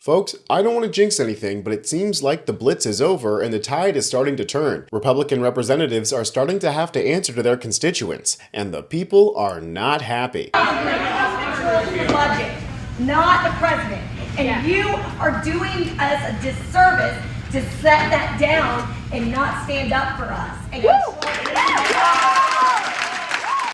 Folks, I don't want to jinx anything, but it seems like the blitz is over and the tide is starting to turn. Republican representatives are starting to have to answer to their constituents, and the people are not happy. Budget, not the president. And you are doing us a disservice to set that down and not stand up for us.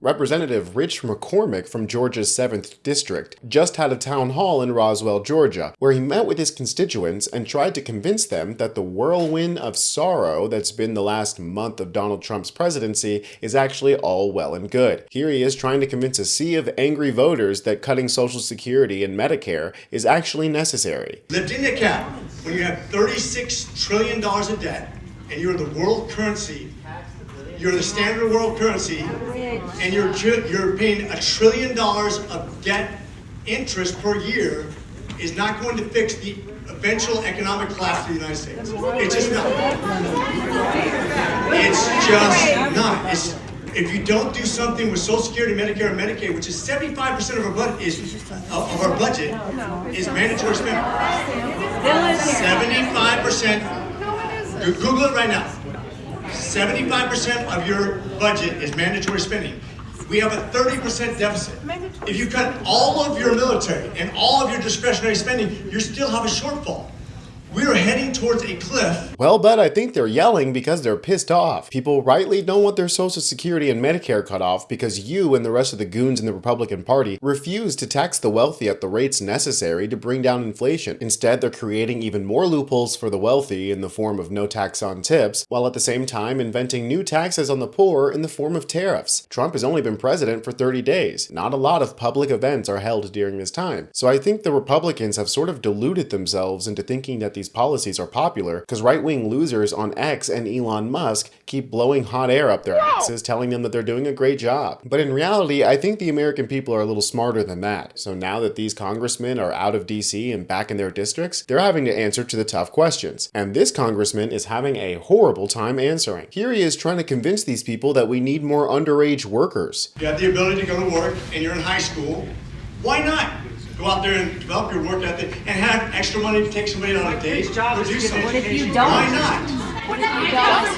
Representative Rich McCormick from Georgia's 7th District just had a town hall in Roswell, Georgia, where he met with his constituents and tried to convince them that the whirlwind of sorrow that's been the last month of Donald Trump's presidency is actually all well and good. Here he is trying to convince a sea of angry voters that cutting Social Security and Medicare is actually necessary. Lifting the cap when you have $36 trillion of debt and you're the world currency, you're the standard world currency, and you're paying $1 trillion of debt interest per year is not going to fix the eventual economic collapse of the United States. It's just not. It's just not. If you don't do something with Social Security, Medicare, and Medicaid, which is 75% of our budget, is mandatory spending. 75%. Google it right now. 75% of your budget is mandatory spending. We have a 30% deficit. If you cut all of your military and all of your discretionary spending, you still have a shortfall. We are heading towards a cliff. Well, but I think they're yelling because they're pissed off. People rightly don't want their Social Security and Medicare cut off because you and the rest of the goons in the Republican Party refuse to tax the wealthy at the rates necessary to bring down inflation. Instead, they're creating even more loopholes for the wealthy in the form of no tax on tips, while at the same time inventing new taxes on the poor in the form of tariffs. Trump has only been president for 30 days. Not a lot of public events are held during this time. So I think the Republicans have sort of deluded themselves into thinking that these policies are popular because right-wing losers on X and Elon Musk keep blowing hot air up their asses, telling them that they're doing a great job. But in reality, I think the American people are a little smarter than that. So now that these congressmen are out of DC and back in their districts, they're having to answer to the tough questions. And this congressman is having a horrible time answering. Here he is trying to convince these people that we need more underage workers. You have the ability to go to work and you're in high school. Why not? Go out there and develop your work ethic and have extra money to take somebody on a date or do something. What if you don't? Why not? What if you don't? Is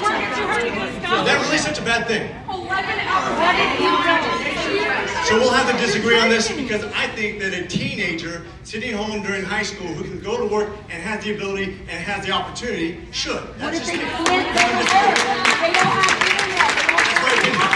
that really such a bad thing? 11 hours. What if you don't? So we'll have to disagree on this because I think that a teenager sitting home during high school who can go to work and has the ability and has the opportunity should. What That's if they just can't go to work? They don't have internet.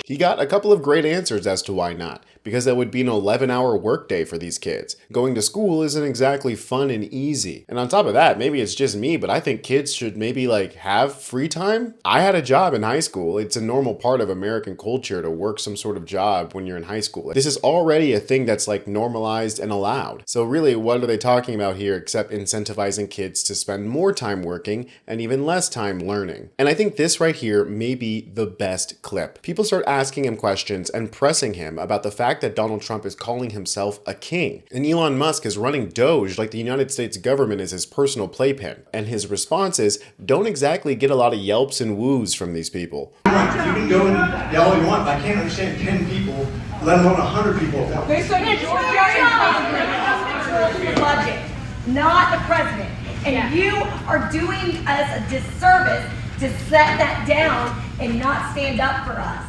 He got a couple of great answers as to why not, because that would be an 11-hour workday for these kids. Going to school isn't exactly fun and easy. And on top of that, maybe it's just me, but I think kids should maybe have free time. I had a job in high school. It's a normal part of American culture to work some sort of job when you're in high school. This is already a thing that's normalized and allowed. So really, what are they talking about here except incentivizing kids to spend more time working and even less time learning? And I think this right here may be the best clip. People start asking him questions and pressing him about the fact that Donald Trump is calling himself a king. And Elon Musk is running Doge like the United States government is his personal playpen. And his responses don't exactly get a lot of yelps and woos from these people. You can go and yell all you want, but I can't understand 10 people, let alone 100 people at once. They said it's your budget, not the president. And you are doing us a disservice to set that down and not stand up for us.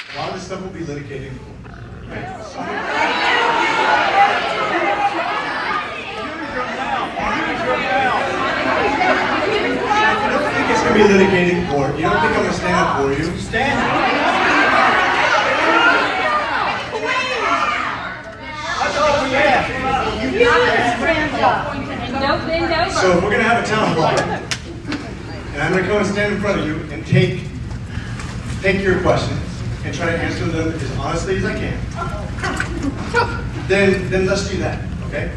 A lot of this stuff will be litigated. You don't think it's going to be litigated in court. You don't think I'm going to stand up for you. Stand up. So if we're going to have a town hall, and I'm going to come and stand in front of you and take your questions and try to answer them as honestly as I can, then let's do that, okay?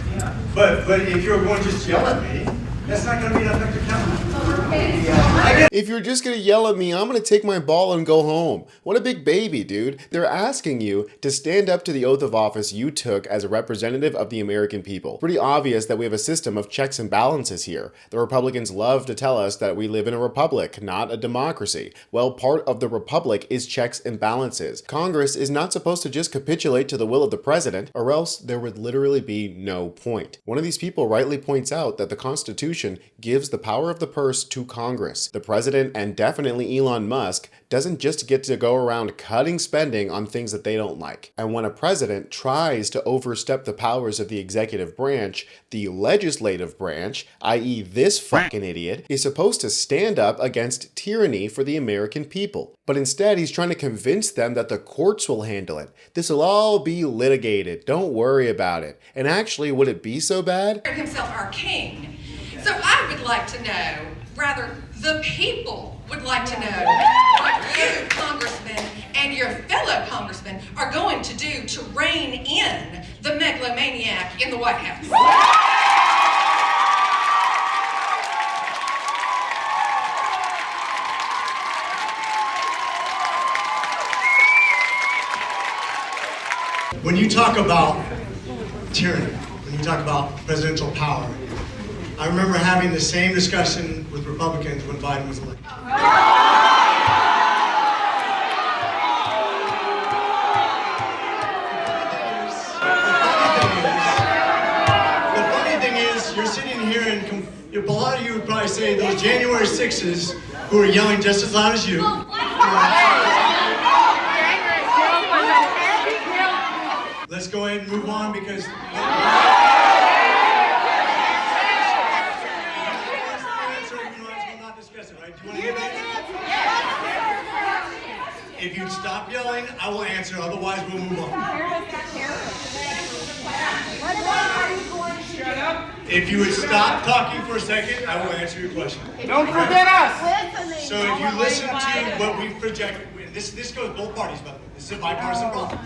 But if you're going to just yell at me, that's not going to be an effective town hall. I get If you're just gonna yell at me, I'm gonna take my ball and go home. What a big baby, dude. They're asking you to stand up to the oath of office you took as a representative of the American people. Pretty obvious that we have a system of checks and balances here. The Republicans love to tell us that we live in a republic, not a democracy. Well, part of the republic is checks and balances. Congress is not supposed to just capitulate to the will of the president, or else there would literally be no point. One of these people rightly points out that the Constitution gives the power of the purse to Congress. The president, and definitely Elon Musk, doesn't just get to go around cutting spending on things that they don't like. And when a president tries to overstep the powers of the executive branch, the legislative branch, i.e. this fucking idiot, is supposed to stand up against tyranny for the American people. But instead, he's trying to convince them that the courts will handle it. This will all be litigated. Don't worry about it. And actually, would it be so bad? Himself our king. So I would like to know, rather, the people would like to know what you, Congressman, and your fellow congressmen are going to do to rein in the megalomaniac in the White House. When you talk about tyranny, when you talk about presidential power, I remember having the same discussion with Republicans when Biden was elected. The funny thing is, you're sitting here and a lot of you would probably say those January 6s who are yelling just as loud as you. Let's go ahead and move on because if you stop yelling, I will answer, otherwise we'll move on. If you would stop talking for a second, I will answer your question. Don't forget us! So if you listen to what we project, this goes both parties, by the way. This is a bipartisan problem.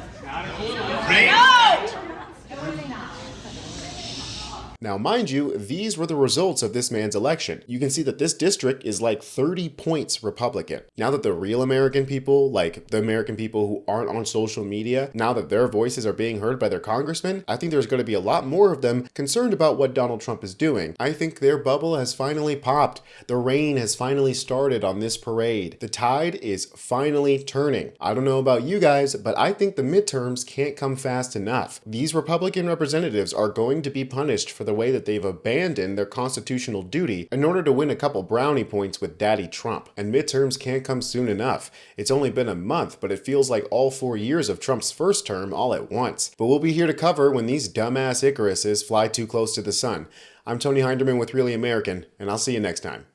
Now, mind you, these were the results of this man's election. You can see that this district is like 30 points Republican. Now that the real American people, like the American people who aren't on social media, now that their voices are being heard by their congressmen, I think there's going to be a lot more of them concerned about what Donald Trump is doing. I think their bubble has finally popped. The rain has finally started on this parade. The tide is finally turning. I don't know about you guys, but I think the midterms can't come fast enough. These Republican representatives are going to be punished for the way that they've abandoned their constitutional duty in order to win a couple brownie points with Daddy Trump. And midterms can't come soon enough. It's only been a month, but it feels like all 4 years of Trump's first term all at once. But we'll be here to cover when these dumbass Icaruses fly too close to the sun. I'm Tony Hinderman with Really American, and I'll see you next time.